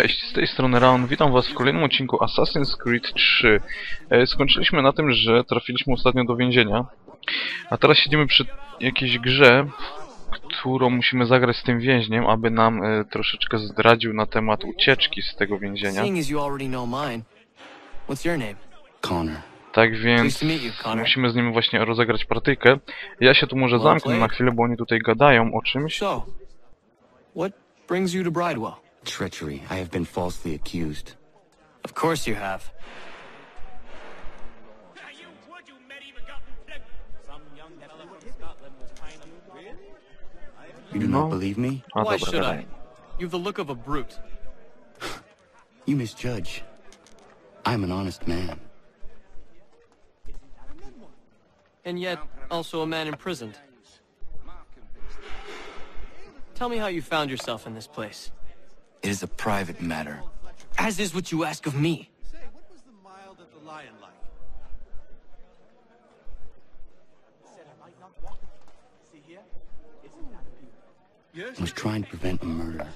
Cześć, z tej strony Raon, witam was w kolejnym odcinku Assassin's Creed 3. Skończyliśmy na tym, że trafiliśmy ostatnio do więzienia, a teraz siedzimy przy jakiejś grze, którą musimy zagrać z tym więźniem, aby nam troszeczkę zdradził na temat ucieczki z tego więzienia. Tak więc musimy z nim właśnie rozegrać partyjkę. Ja się tu może zamknę na chwilę, bo oni tutaj gadają o czymś. Treachery. I have been falsely accused. Of course you have. You do not believe me? Why should I? You've the look of a brute. You misjudge. I'm an honest man. And yet, also a man imprisoned. Tell me how you found yourself in this place. It is a private matter. As is what you ask of me. I was trying to prevent a murder.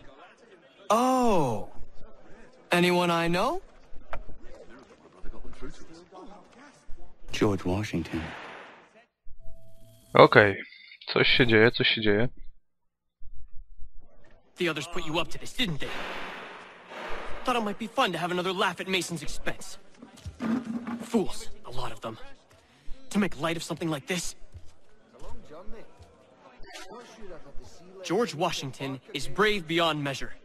Oh! Anyone I know? George Washington. Okej, coś się dzieje, coś się dzieje. The others put you up to this, didn't they? Thought it might be fun to have another laugh at Mason's expense. Fools, a lot of them. To make light of something like this. George Washington is brave beyond measure.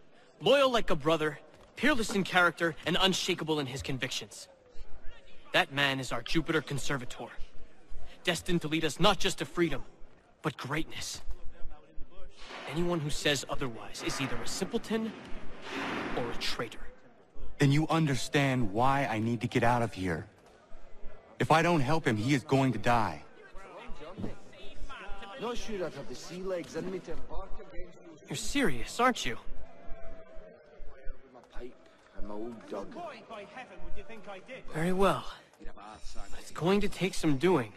Loyal like a brother, peerless in character, and unshakable in his convictions. That man is our Jupiter Conservator. Destined to lead us not just to freedom, but greatness. Anyone who says otherwise is either a simpleton or a traitor. Then you understand why I need to get out of here. If I don't help him, he is going to die. You're serious, aren't you? Very well. But it's going to take some doing.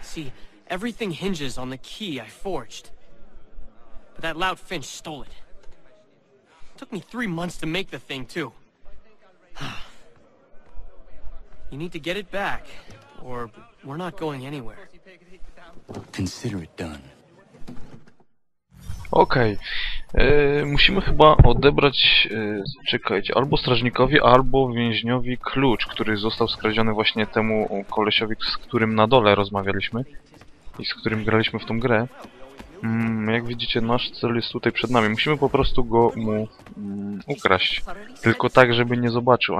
See, everything hinges on the key I forged. But that lout Finch stole it. Took me 3 months to make the thing, too. You need to get it back, or we're not going anywhere. Consider it done. Okej, musimy chyba odebrać, czekajcie, albo strażnikowi, albo więźniowi klucz, który został skradziony właśnie temu kolesiowi, z którym na dole rozmawialiśmy i z którym graliśmy w tą grę. Jak widzicie, nasz cel jest tutaj przed nami. Musimy po prostu mu ukraść. Tylko tak, żeby nie zobaczył,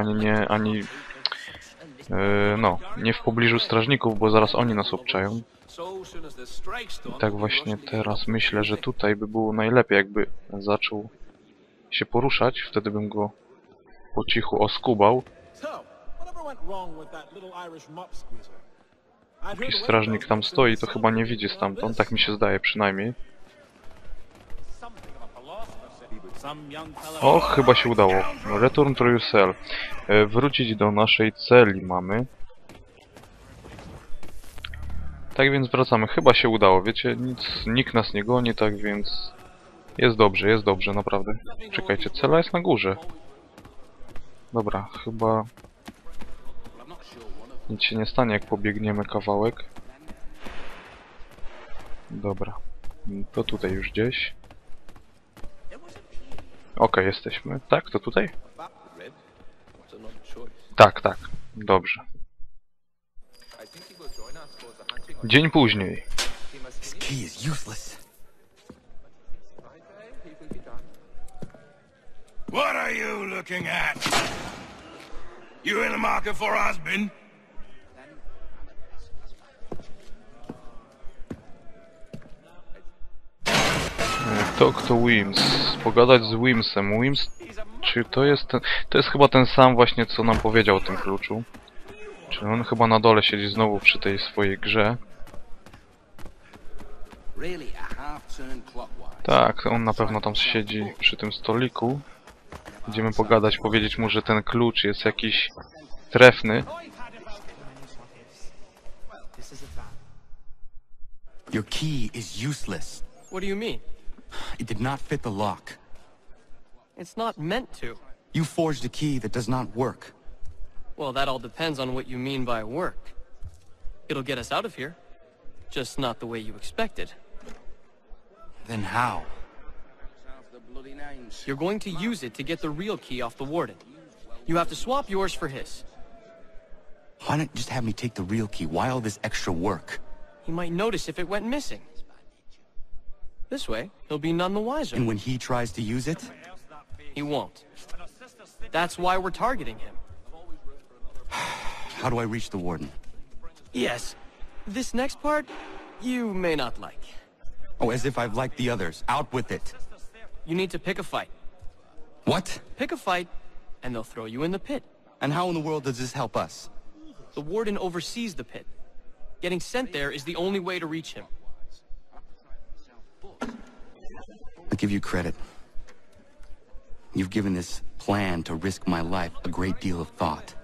nie w pobliżu strażników, bo zaraz oni nas obczają. I tak właśnie teraz myślę, że tutaj by było najlepiej, jakby zaczął się poruszać. Wtedy bym go po cichu oskubał. Póki strażnik tam stoi, to chyba nie widzi stamtąd, tak mi się zdaje przynajmniej. O, chyba się udało. Return to your cell. Wrócić do naszej celi mamy. Tak więc wracamy. Chyba się udało, wiecie, nikt nas nie goni, tak więc jest dobrze, naprawdę. Czekajcie, cela jest na górze. Dobra, chyba nic się nie stanie, jak pobiegniemy kawałek. Dobra, to tutaj już gdzieś. Okej, jesteśmy. Tak, to tutaj? Tak, dobrze. Dzień później. This key is useless. What are you looking at? You in the market for a husband? Talk to Wims. Pogadać z Wimsem. Wims, czy to jest ten... To jest chyba ten sam właśnie, co nam powiedział o tym kluczu. Czy on chyba na dole siedzi znowu przy tej swojej grze. Tak, on na pewno tam siedzi przy tym stoliku. Idziemy pogadać, powiedzieć mu, że ten klucz jest jakiś trefny. Your key is useless. What do you mean? It did not fit the lock. It's not meant to. You forged a key that does not work. Well, that all depends on what you mean by work. It'll get us out of here. Just not the way you expected. Then how? You're going to use it to get the real key off the warden. You have to swap yours for his. Why not just have me take the real key? Why all this extra work? He might notice if it went missing. This way, he'll be none the wiser. And when he tries to use it? He won't. That's why we're targeting him. How do I reach the warden? Yes. This next part, you may not like. Oh, as if I've liked the others. Out with it. You need to pick a fight. What? Pick a fight, and they'll throw you in the pit. And how in the world does this help us? The warden oversees the pit. Getting sent there is the only way to reach him. I'll give you credit. You've given this plan to risk my life a great deal of thought.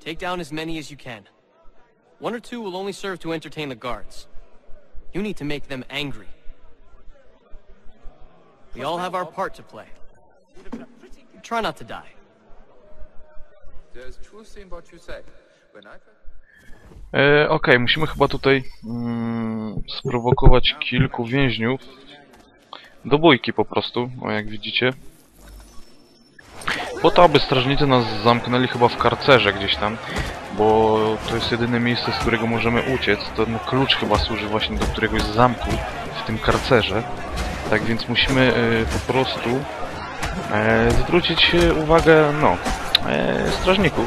Take down as many as you can. 1 or 2 will only serve to entertain the guards. You need to make them angry. We all have our part to play. Try not to die. There's truth in what you say. When I... Okej, musimy chyba tutaj sprowokować kilku więźniów do bójki po prostu, o jak widzicie. Po to, aby strażnicy nas zamknęli chyba w karcerze gdzieś tam, bo to jest jedyne miejsce, z którego możemy uciec. Ten klucz chyba służy właśnie do któregoś zamku w tym karcerze. Tak więc musimy po prostu zwrócić uwagę, no, strażników,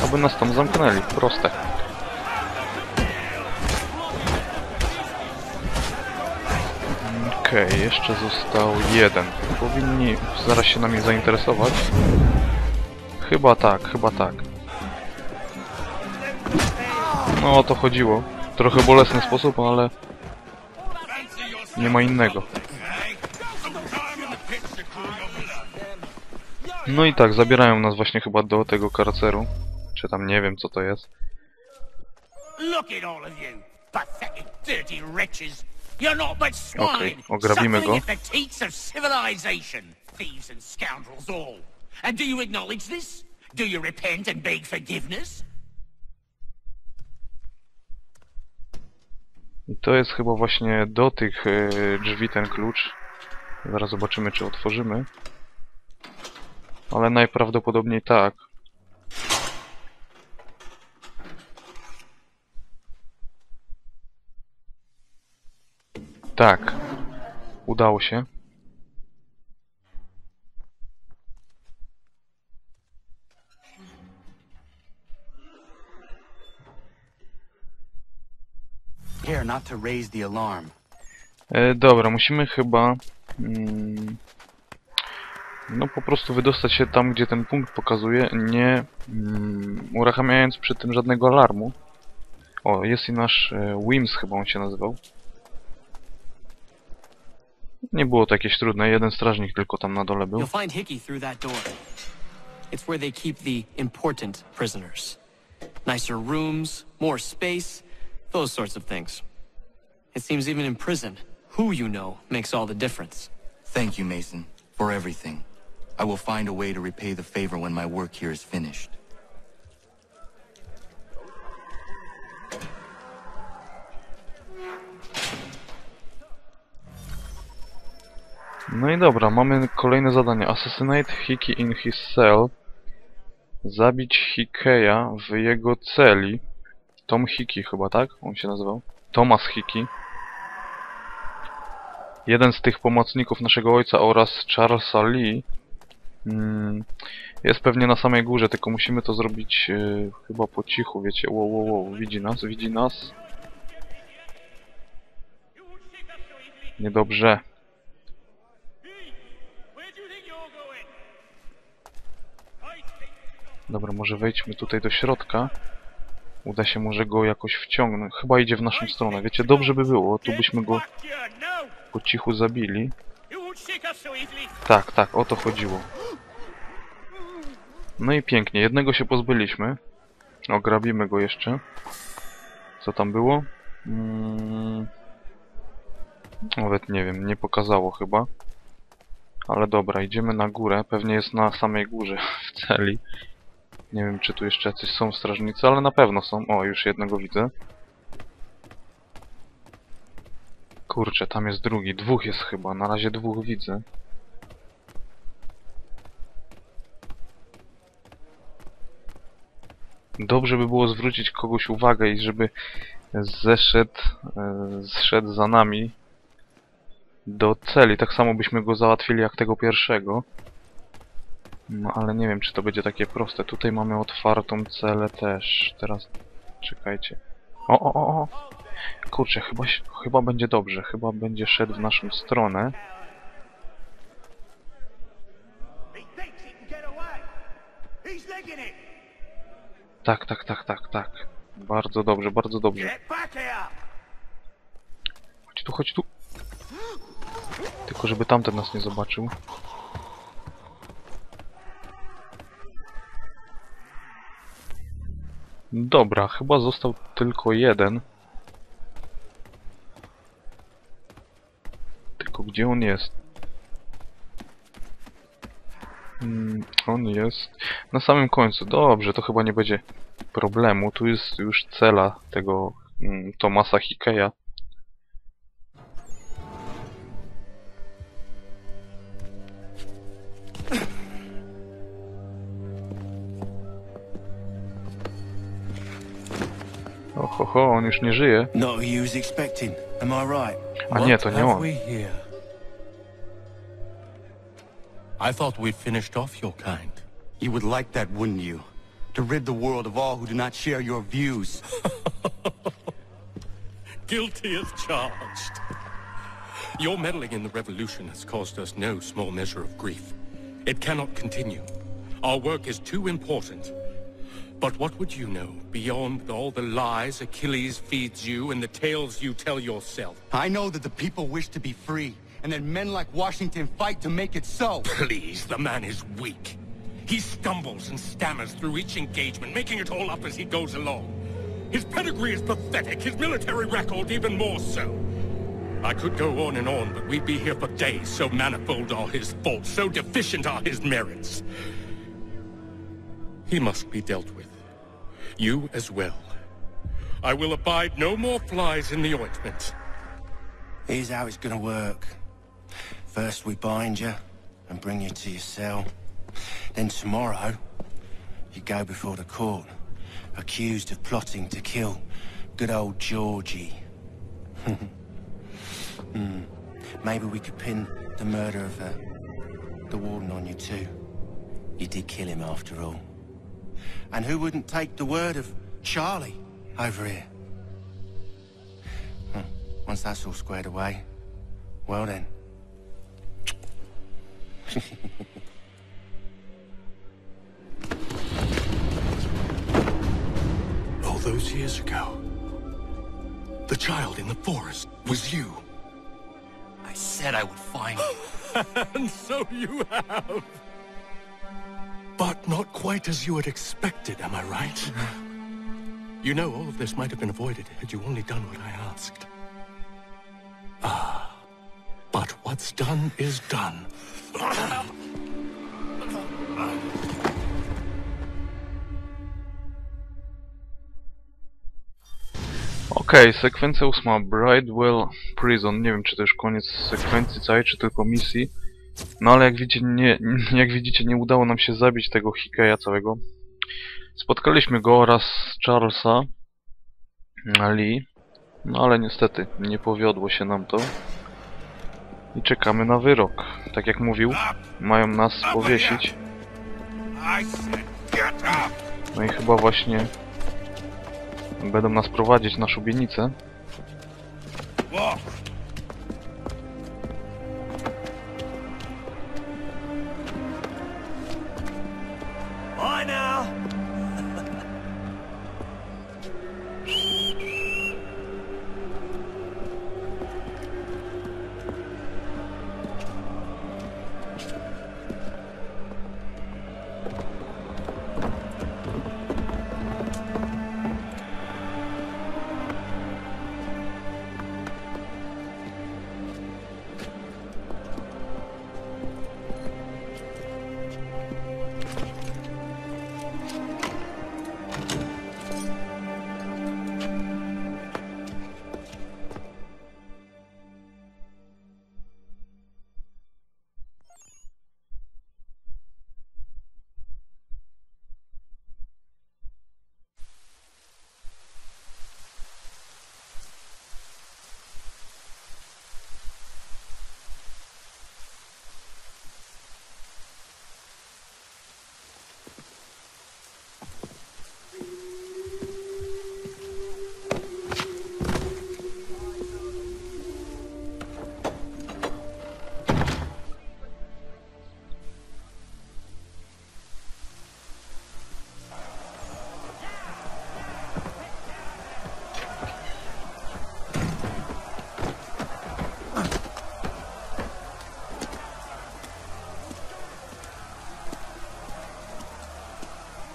aby nas tam zamknęli. Proste. Okej, jeszcze został jeden. Powinni zaraz się nami zainteresować. Chyba tak, chyba tak. No o to chodziło. Trochę bolesny sposób, ale nie ma innego. No i tak, zabierają nas właśnie chyba do tego karceru. Czy tam nie wiem co to jest. Look at all of you, pathetic, dirty wretches. You're not but swine, Okej, ograbimy go. suffering at the teats of civilization, thieves and scoundrels all. And do you acknowledge this? Do you repent and beg forgiveness? I to jest chyba właśnie do tych drzwi ten klucz. Zaraz zobaczymy, czy otworzymy. Ale najprawdopodobniej tak. Tak. Udało się. Here, not to raise the alarm. Dobra, musimy chyba no po prostu wydostać się tam, gdzie ten punkt pokazuje, nie uruchamiając przy tym żadnego alarmu. O, jest i nasz Wims, chyba on się nazywał. Nie było to jakieś trudne, jeden strażnik tylko tam na dole był. You'll find Hickey through that door. It's where they keep the important prisoners. Nicer rooms, more space, those sorts of things. It seems even in prison, who you know makes all the difference. Thank you, Mason, for everything. I will find a way to repay the favor when my work here is finished. No i dobra, mamy kolejne zadanie. Assassinate Hickey in his cell. Zabić Hickeya w jego celi. Tom Hickey chyba, tak? On się nazywał. Thomas Hickey. Jeden z tych pomocników naszego ojca oraz Charlesa Lee jest pewnie na samej górze, tylko musimy to zrobić chyba po cichu, wiecie. Wow, widzi nas, widzi nas. Niedobrze. Dobra, może wejdźmy tutaj do środka. Uda się może go jakoś wciągnąć. Chyba idzie w naszą stronę. Wiecie, dobrze by było. Tu byśmy go po cichu zabili. Tak, tak, o to chodziło. No i pięknie. Jednego się pozbyliśmy. Ograbimy go jeszcze. Co tam było? Nawet nie wiem, nie pokazało chyba. Ale dobra, idziemy na górę. Pewnie jest na samej górze w celi. Nie wiem, czy tu jeszcze jacyś są strażnicy, ale na pewno są. O, już jednego widzę. Kurczę, tam jest drugi. Dwóch jest chyba. Na razie dwóch widzę. Dobrze by było zwrócić kogoś uwagę i żeby zszedł za nami do celi. Tak samo byśmy go załatwili jak tego pierwszego. No ale nie wiem, czy to będzie takie proste. Tutaj mamy otwartą celę też. Teraz czekajcie. O! Kurczę, chyba będzie dobrze. Chyba będzie szedł w naszą stronę. Tak. Bardzo dobrze, bardzo dobrze. Chodź tu. Tylko żeby tamten nas nie zobaczył. Dobra, chyba został tylko jeden. Tylko gdzie on jest? On jest na samym końcu. Dobrze, to chyba nie będzie problemu. Tu jest już cela tego Thomasa Hickeya. Oho, on już nie żyje. Not who you was expecting, am I right? A nie, to nie on. I thought we'd finished off your kind. You would like that, wouldn't you? To rid the world of all who do not share your views. Guilty as charged. Your meddling in the revolution has caused us no small measure of grief. It cannot continue. Our work is too important. But what would you know beyond all the lies Achilles feeds you and the tales you tell yourself? I know that the people wish to be free, and that men like Washington fight to make it so. Please, the man is weak. He stumbles and stammers through each engagement, making it all up as he goes along. His pedigree is pathetic, his military record even more so. I could go on and on, but we'd be here for days, so manifold are his faults, so deficient are his merits. He must be dealt with. You as well. I will abide no more flies in the ointment. Here's how it's gonna work. First we bind you and bring you to your cell. Then tomorrow, you go before the court, accused of plotting to kill good old Georgie. Maybe we could pin the murder of the warden on you too. You did kill him after all. And who wouldn't take the word of Charlie over here? Once that's all squared away, well then. All those years ago, the child in the forest was you. I said I would find you. And so you have. But not quite as you had expected, am I right? You know, all of this might have been avoided had you only done what I asked. Ah, but what's done is done. Okej, sekwencja 8. Bridewell Prison. Nie wiem, czy to już koniec sekwencji całej, czy tylko misji. No ale jak widzicie, nie udało nam się zabić tego Hickeya całego. Spotkaliśmy go oraz Charlesa Lee. No ale niestety nie powiodło się nam to. I czekamy na wyrok. Tak jak mówił, mają nas powiesić. No i chyba właśnie będą nas prowadzić na szubienicę. Bye now.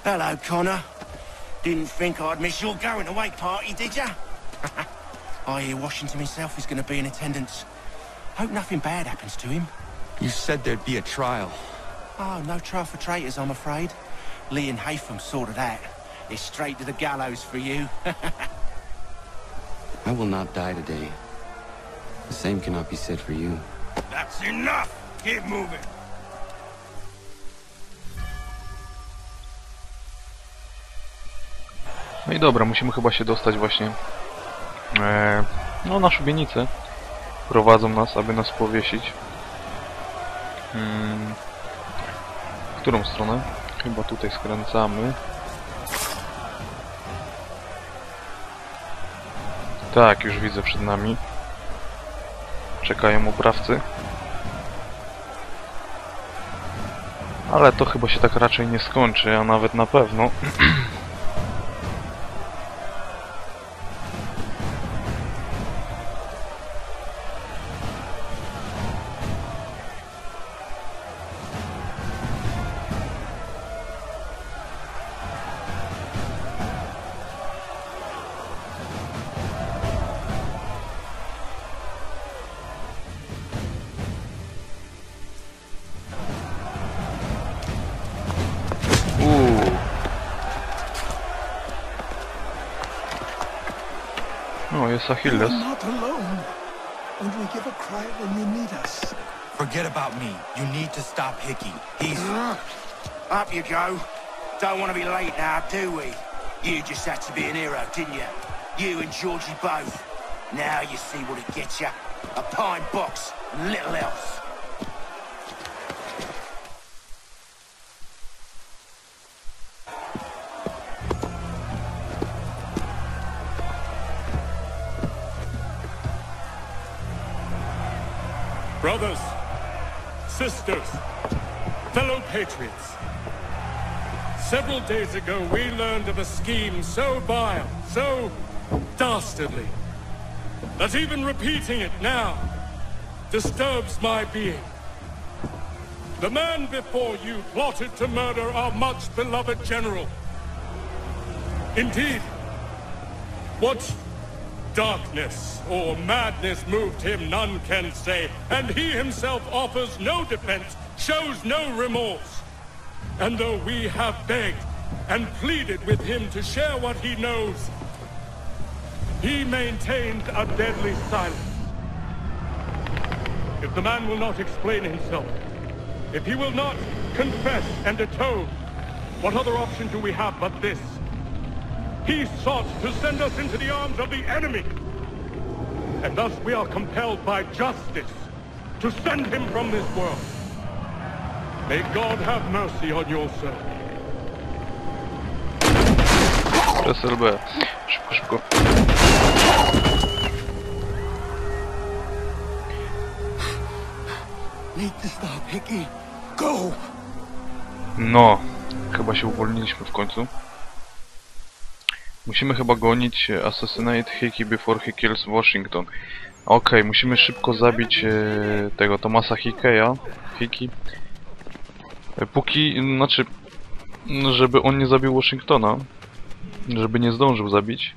Hello, Connor. Didn't think I'd miss your going away party, did ya? I hear Washington himself is going to be in attendance. Hope nothing bad happens to him. You said there'd be a trial. Oh, no trial for traitors, I'm afraid. Lee and Haytham sorted that. It's straight to the gallows for you. I will not die today. The same cannot be said for you. That's enough! Keep moving! No i dobra, musimy chyba się dostać właśnie no, na szubienicę. Prowadzą nas, aby nas powiesić. W którą stronę? Chyba tutaj skręcamy. Tak, już widzę przed nami. Czekają oprawcy. Ale to chyba się tak raczej nie skończy, a nawet na pewno. O, jest Achilles. Not alone. Only give a cry when you need us. Forget about me. You need to stop Hickey. He's... Up you go. Don't want to be late now, do we? You just had to be an hero, didn't you? You and Georgie both. Now you see what it gets you. A pine box and little else. Brothers, sisters, fellow patriots. Several days ago, we learned of a scheme so vile, so dastardly, that even repeating it now disturbs my being. The man before you plotted to murder our much-beloved general. Indeed, what darkness or madness moved him, none can say, and he himself offers no defense, shows no remorse. And though we have begged and pleaded with him to share what he knows, he maintains a deadly silence. If the man will not explain himself, if he will not confess and atone, what other option do we have but this? He sought to send us into the arms of the enemy. And thus we are compelled by justice to send him from this world. May God have mercy on your soul. Press LB. Szybko, szybko. Need to stop, Hickey. Go! No, chyba się uwolniliśmy w końcu. Musimy chyba gonić Assassinate Hickey before he kills Washington. Okej, musimy szybko zabić tego Thomasa Hickey. Póki, znaczy, żeby on nie zabił Washingtona. Żeby nie zdążył zabić.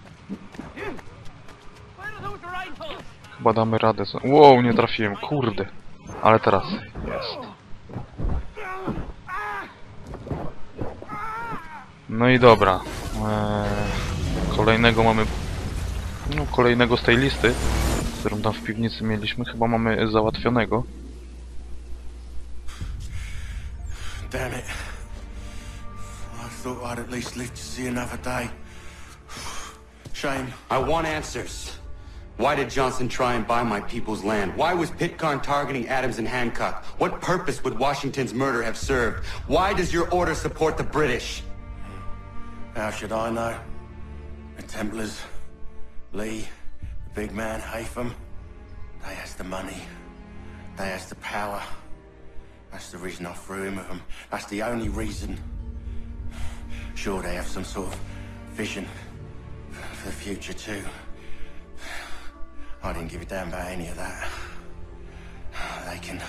Chyba damy radę. Wow, nie trafiłem, kurde. Ale teraz jest. No i dobra. Kolejnego mamy... No, kolejnego z tej listy, którą tam w piwnicy mieliśmy. Chyba mamy załatwionego. Damn it. I thought I'd at least live to see another day. Shame. I want answers. Why did Johnson try and buy my people's land? Why was Pitcairn targeting Adams and Hancock? What purpose would Washington's murder have served? Why does your order support the British? How should I know? The Templars, Lee, the big man, Haytham. They has the money. They has the power. That's the reason I threw in with them. That's the only reason. Sure, they have some sort of vision for the future too. I didn't give a damn about any of that. They can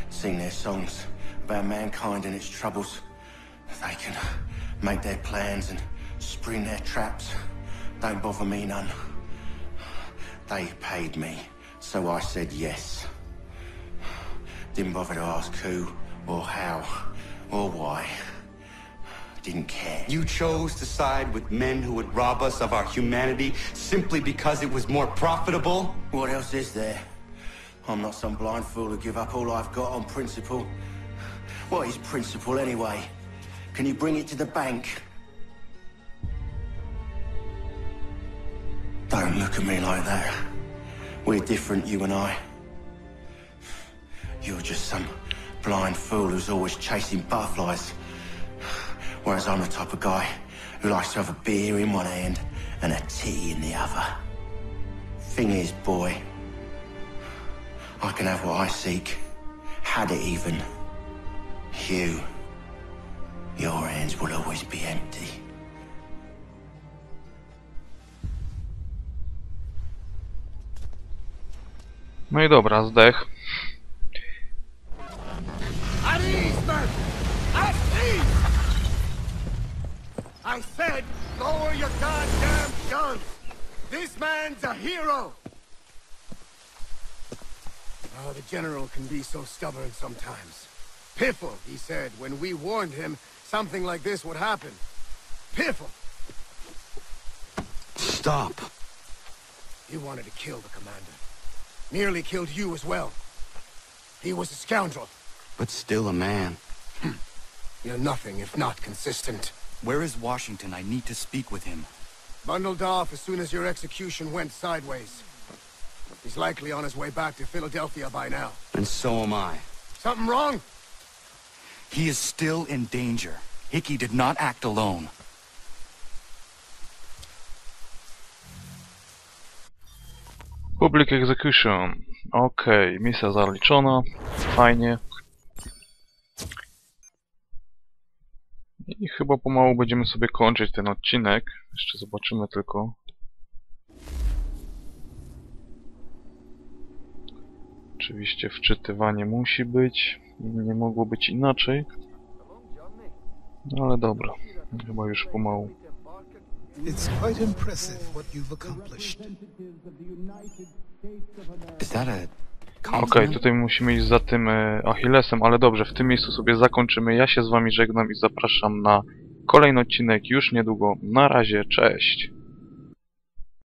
sing their songs about mankind and its troubles. They can make their plans and spring their traps. Don't bother me none. They paid me, so I said yes. Didn't bother to ask who, or how, or why. Didn't care. You chose to side with men who would rob us of our humanity simply because it was more profitable? What else is there? I'm not some blind fool to give up all I've got on principle. What is principle anyway? Can you bring it to the bank? Don't look at me like that. We're different, you and I. You're just some blind fool who's always chasing butterflies. Whereas I'm the type of guy who likes to have a beer in one hand and a tea in the other. Thing is, boy, I can have what I seek. Had it even. Your hands will always be empty. No i dobra, zdech. At ease, men! At ease! I said, lower your goddamn guns! This man's a hero! Oh, the general can be so stubborn sometimes. Piffle, he said, when we warned him something like this would happen. Piffle! Stop. He wanted to kill the commander. Nearly killed you as well. He was a scoundrel. But still a man. You're nothing if not consistent. Where is Washington? I need to speak with him. Bundled off as soon as your execution went sideways. He's likely on his way back to Philadelphia by now. And so am I. Something wrong? He is still in danger. Hickey did not act alone. Public Execution. Okej, misja zaliczona. Fajnie. I chyba pomału będziemy sobie kończyć ten odcinek. Jeszcze zobaczymy tylko. Oczywiście wczytywanie musi być. Nie mogło być inaczej. No ale dobra. Chyba już pomału. It's quite impressive what you've accomplished. Is that a Okej, tutaj musimy iść za tym Achillesem, ale dobrze, w tym miejscu sobie zakończymy. Ja się z wami żegnam i zapraszam na kolejny odcinek już niedługo. Na razie, cześć!